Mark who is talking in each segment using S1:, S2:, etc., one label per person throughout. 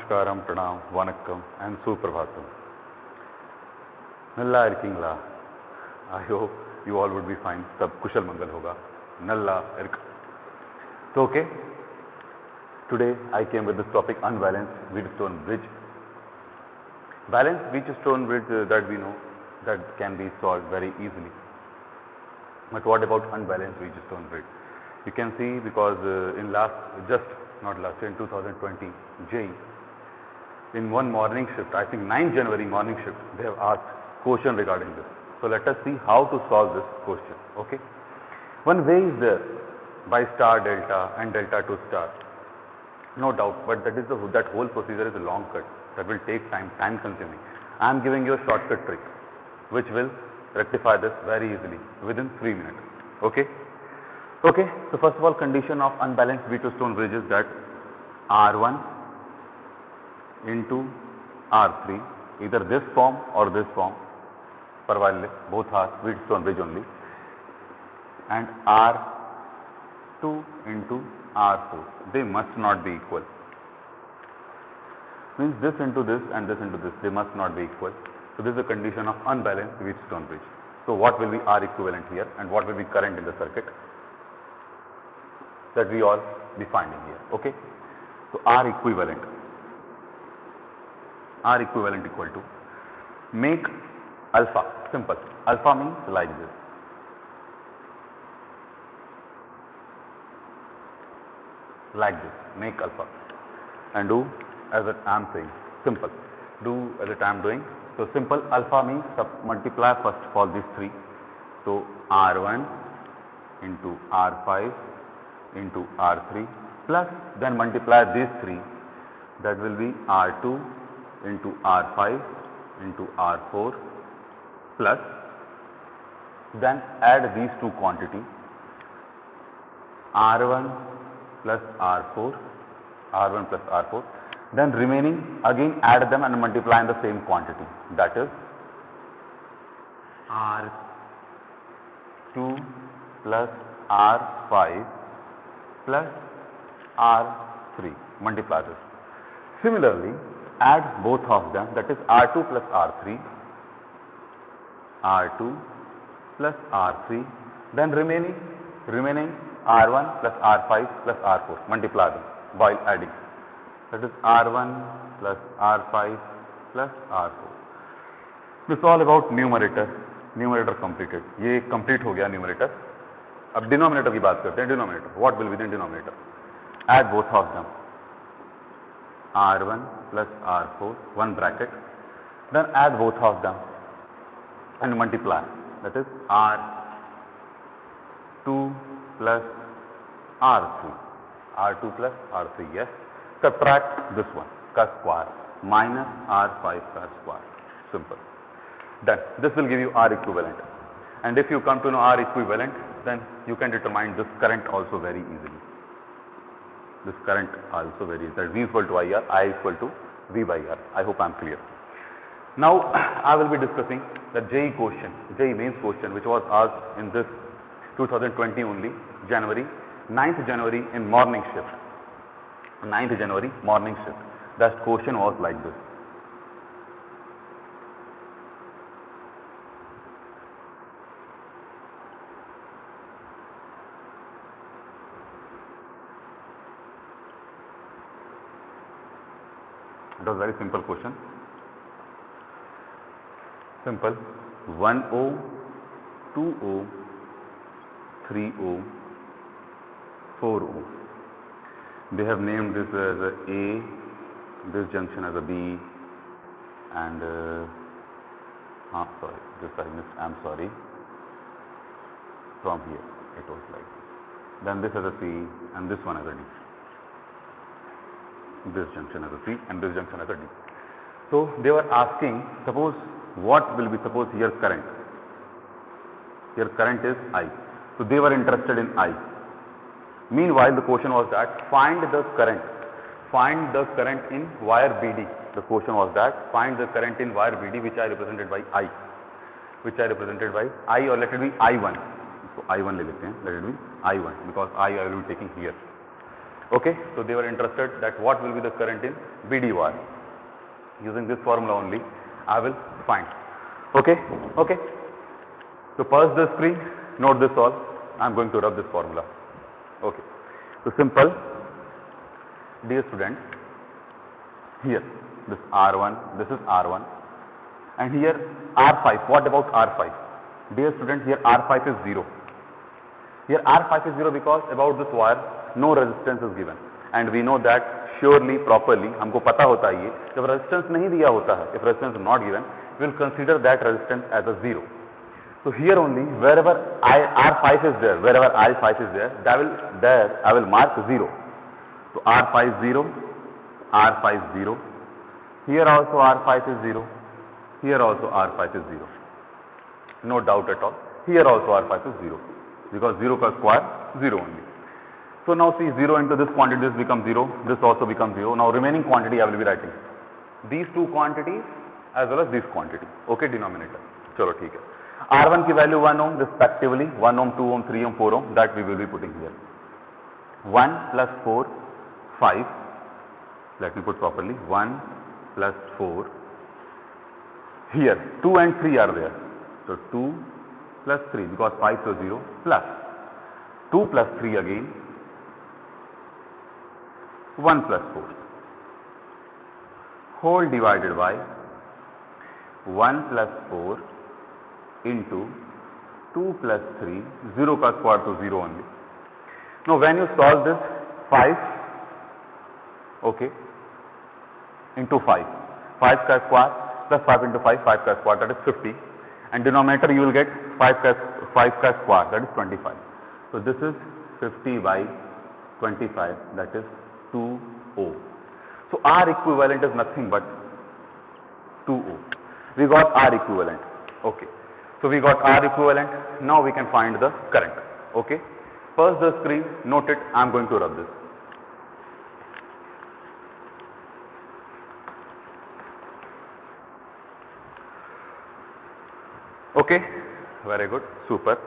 S1: Namaskaram, Pranam, Vanakkam and Suprabhatam. Nalla irkingla. I hope you all would be fine. Sab kushal mangal hoga. Nalla irk. So okay. Today I came with this topic, unbalanced Wheatstone bridge. Balanced Wheatstone bridge that we know that can be solved very easily. But what about unbalanced Wheatstone bridge? You can see because in in 2020 JEE, in one morning shift, I think 9 January morning shift, they have asked question regarding this. So let us see how to solve this question. Okay. One way is there by star delta and delta to star. No doubt, but that whole procedure is a long cut. That will take time consuming. I am giving you a shortcut trick which will rectify this very easily within 3 minutes. Okay. Okay. So first of all, condition of unbalanced Wheatstone bridge is that R1 into R3, either this form or this form, both are Wheatstone bridge only, and R2 into R4, they must not be equal. Means this into this and this into this, they must not be equal. So this is a condition of unbalanced Wheatstone bridge. So what will be R equivalent here and what will be current in the circuit? That we all be finding here. Okay. So R equivalent equal to, make alpha simple. Alpha means like this. Like this, make alpha and do as I am saying, simple. Do as I am doing. So simple alpha means multiply first of all these 3. So R1 into R5 into R3 plus then multiply these 3, that will be R2 into R5 into R4 plus then add these two quantities R1 plus R4, then remaining again add them and multiply in the same quantity, that is R2 plus R5 plus R3, multiply this. Similarly, add both of them, that is R2 plus R3, R2 plus R3, then remaining R1 plus R5 plus R4, multiply them while adding, that is R1 plus R5 plus R4. This is all about numerator completed. ये complete हो गया numerator. अब denominator की बात करते हैं. Denominator, what will be the denominator? Add both of them, R1 plus R4, one bracket, then add both of them and multiply, that is R2 plus R3, yes. Subtract this one, ka square, minus R5 ka square, simple. Done. This will give you R equivalent, and if you come to know R equivalent, then you can determine this current also very easily. That V equal to IR, I equal to V by R. I hope I am clear. Now I will be discussing the JEE mains question, which was asked in this 2020 only, 9th January in morning shift. 9th January morning shift. That question was like this. It was a very simple question. Simple. 1 ohm, 2 ohm, 3 ohm, 4 ohm. They have named this as a A, this junction as a B, and sorry, this I missed. I'm sorry. From here it was like this. Then this as a C and this one as a D. This junction as a C and this junction as a D. So they were asking, suppose here current. Here current is I. So they were interested in I. Meanwhile, the question was that find the current in wire BD. The question was that find the current in wire BD which are represented by I. Or let it be I1. So I1 let it be I1 because I will be taking here. Okay, so they were interested that what will be the current in BD wire. Using this formula only, I will find. Okay, okay. So pause the screen, note this all. I am going to rub this formula. Okay. So simple, dear students, here this R1, this is R1, and here R5. What about R5? Dear students, here R5 is 0. Here R5 is 0 because about this wire no resistance is given, and we know that surely properly हमको पता होता है ये जब resistance नहीं दिया होता है, if resistance is not given, we will consider that resistance as a 0. So here only wherever R5 is there, wherever I5 is there, I will mark 0. So R5 0, R5 0. Here also R5 is 0. Here also R5 is 0. No doubt at all. Here also R5 is 0 because 0 ka square 0 only. So now see 0 into this quantity, this becomes 0. This also becomes 0. Now remaining quantity I will be writing these two quantities as well as this quantity. Okay, denominator. Chalo theek hai. R1 की value 1 ohm respectively, 1 ohm, 2 ohm, 3 ohm, 4 ohm, that we will be putting here. 1 plus 4, 5. Let me put properly. 1 plus 4. Here 2 and 3 are there. So 2 plus 3 because 5 so 0 plus 2 plus 3 again 1 plus 4 whole divided by 1 plus 4 into 2 plus 3, 0 ka square to 0 only. Now when you solve this 5, okay, into 5, 5 ka square plus 5 into 5, 5 ka square, that is 50, and denominator you will get 5 ka square, that is 25. So this is 50 by 25, that is 2 ohm. So R equivalent is nothing but 2 ohm. We got R equivalent. Okay. So we got R equivalent. Now we can find the current. Okay. First the screen, note it, I am going to rub this. Okay, very good, super.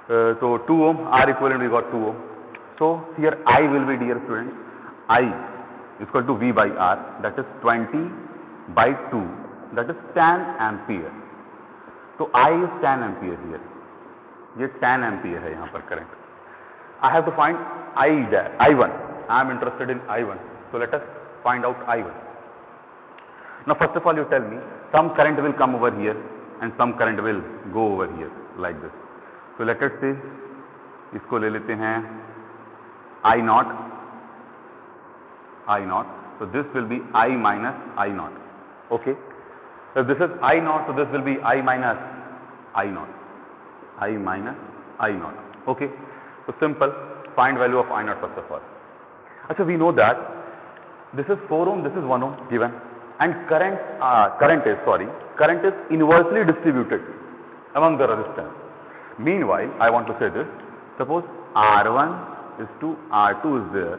S1: So 2 ohm, R equivalent we got 2 ohm. So here I will be, dear students, I is equal to V by R, that is 20 by 2, that is 10 ampere. So I is 10 ampere here. ये 10 ampere है यहाँ पर current. I have to find I1. I am interested in I1. So let us find out I1. Now first of all you tell me, some current will come over here and some current will go over here like this. So let us say, इसको ले लेते हैं I0. So this will be I minus I0. Okay. If this is I0, so this will be I minus I0. I minus I0. Okay. So simple, find value of I0 first of all. So we know that this is 4 ohm, this is 1 ohm given, and current is inversely distributed among the resistance. Meanwhile, I want to say this, suppose R1 is to R2 is there,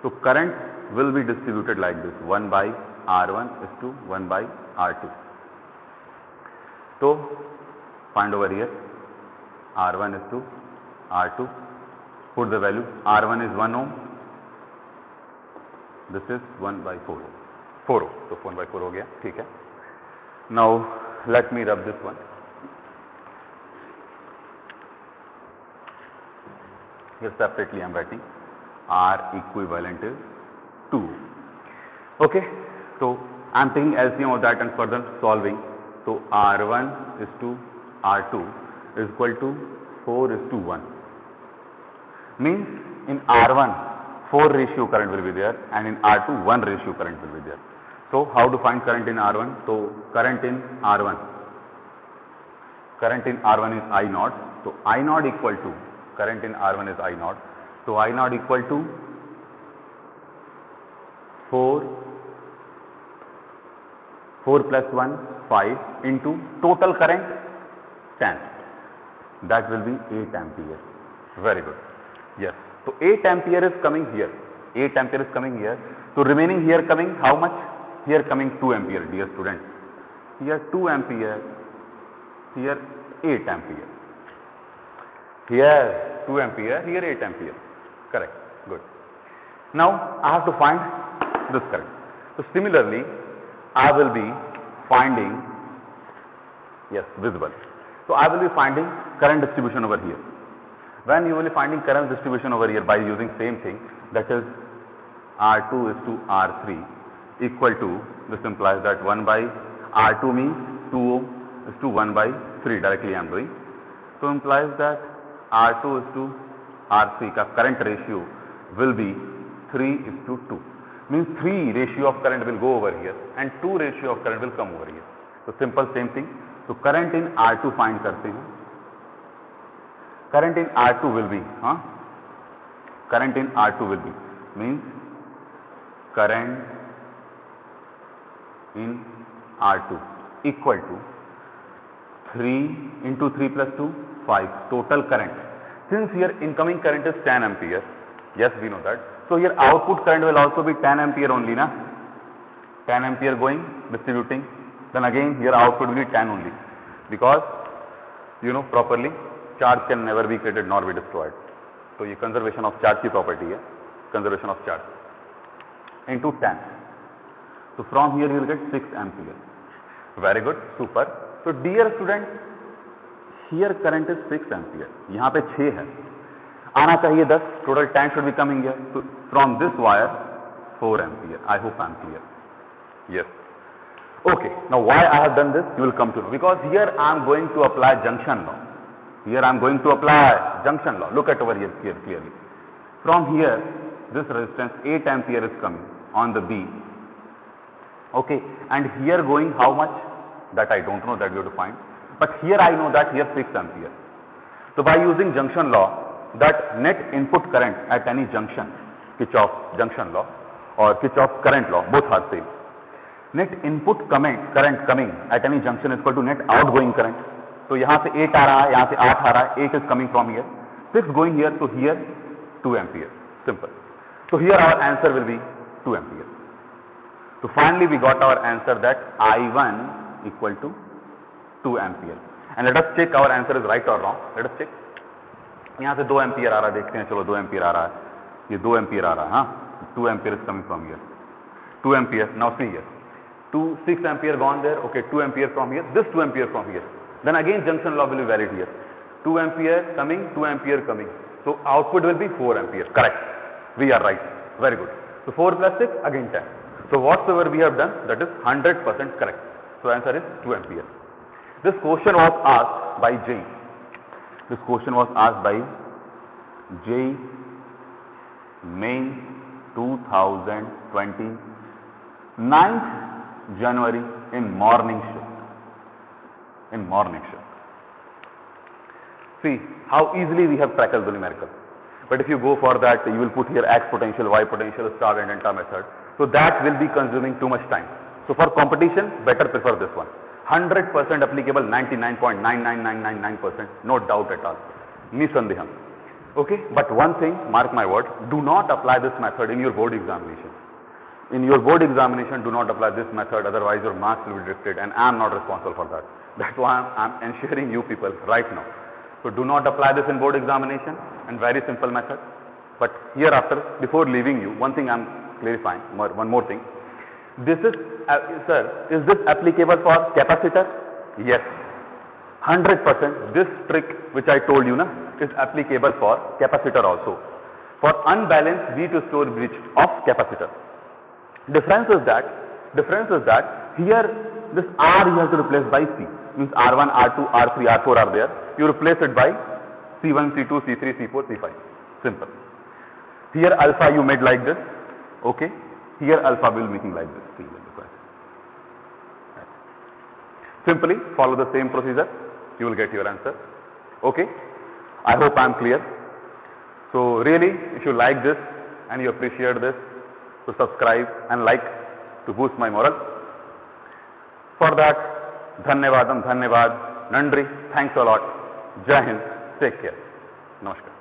S1: so current will be distributed like this, 1 by R1 is to 1 by R2. So find over here R1 is to R2, put the value, R1 is 1 ohm, this is 1 by 4 ohm, 4 ohm, so 1 by 4 हो गया, ठीक है. Now let me rub this one. Here separately I am writing R equivalent is 2. Okay, so I am taking LCM of that and further solving. So R1 is to R2 is equal to 4 is to 1. Means in R1 4 ratio current will be there and in R2 1 ratio current will be there. So how to find current in R1? So current in R1 is I0. So I0 equal to, current in R1 is I0. So I0 equal to 4 plus 1, 5 into total current 10. That will be 8 ampere. Very good. Yes. So 8 ampere is coming here. 8 ampere is coming here. So remaining here coming how much? Here coming 2 ampere, dear students. Here 2 ampere. Here 8 ampere. Here 2 ampere. Here 8 ampere. Correct. Good. Now I have to find this current. So similarly, I will be finding, yes, visible. So I will be finding current distribution over here. When you will be finding current distribution over here by using same thing, that is R2 is to R3 equal to, this implies that 1 by R2 means 2 ohm is to 1 by 3 directly I am doing. So implies that R2 is to R3 का current ratio will be 3 is to 2. Means 3 ratio of current will go over here and 2 ratio of current will come over here. So simple same thing. So current in R2 find करते हैं. Current in R2 will be, current in R2 will be, means current in R2 equal to 3 into 3 plus 2, 5 total current. Since here incoming current is 10 ampere, yes, we know that. So here output current will also be 10 ampere only, na? 10 ampere going, distributing. Then again here output will be 10 only, because you know properly charge can never be created nor be destroyed. So ये conservation of charge की property है, conservation of charge into 10. So from here you will get 6 ampere. Very good, super. So dear student, here current is 6 ampere. यहाँ पे 6 है, आना चाहिए 10. Total 10 should be coming here. So from this wire 4 ampere. I hope I am clear. Yes. Okay. Now why I have done this, you will come to know. Because here I am going to apply junction law. Here I am going to apply junction law. Look at over here clearly. From here, this resistance 8 ampere is coming on the B. Okay. And here going how much? That I don't know, that you have to find. But here I know that here 6 ampere. So by using junction law, that net input current at any junction, Kirchhoff junction law or Kirchhoff current law, both are same. Net input current coming at any junction is equal to net outgoing current. So यहाँ से 8 आ रहा है, यहाँ से 8 आ रहा है, 8 is coming from here, 6 going here, so here 2 ampere. Simple. So here our answer will be 2 ampere. So finally we got our answer that I1 equal to 2 ampere. And let us check our answer is right or wrong. Let us check. यहाँ से 2 ampere आ रहा है, देखते हैं, चलो 2 ampere आ रहा है, ये 2 एम्पियर आ रहा है, हाँ, 2 ampere is coming from here, 2 ampere. Now see here, 6 ampere gone there, okay, 2 ampere from here, this 2 ampere from here, then again junction law will be valid here, 2 ampere coming, 2 ampere coming, so output will be 4 ampere. Correct, we are right, very good. So 4 plus 6 again 10. So whatsoever we have done, that is 100% correct. So answer is 2 ampere. This question was asked by J. This question was asked by J Main 2020, 9th January in morning shift. In morning shift. See how easily we have tackled the numerical. But if you go for that, you will put here X potential, Y potential, star and delta method. So that will be consuming too much time. So for competition, better prefer this one. 100% applicable, 99.99999%, no doubt at all. Nisandeham. Okay, but one thing, mark my word, do not apply this method in your board examination. In your board examination, do not apply this method, otherwise your marks will be drifted, and I am not responsible for that. That's why I am ensuring you people right now. So do not apply this in board examination, and very simple method. But hereafter, before leaving you, one thing I am clarifying, one more thing. This is, sir, is this applicable for capacitor? Yes, 100%. This trick which I told you, is applicable for capacitor also. For unbalanced V to store bridge of capacitor. Difference is that here this R you have to replace by C. Means R1, R2, R3, R4 are there. You replace it by C1, C2, C3, C4, C5. Simple. Here alpha you made like this. Okay. Here alpha will be making like this. Simply follow the same procedure. You will get your answer. Okay. I hope I am clear. So really, if you like this and you appreciate this, so subscribe and like to boost my morale. For that, dhanyavad, nandri, thanks a lot. Jai Hind, take care. Namaskar.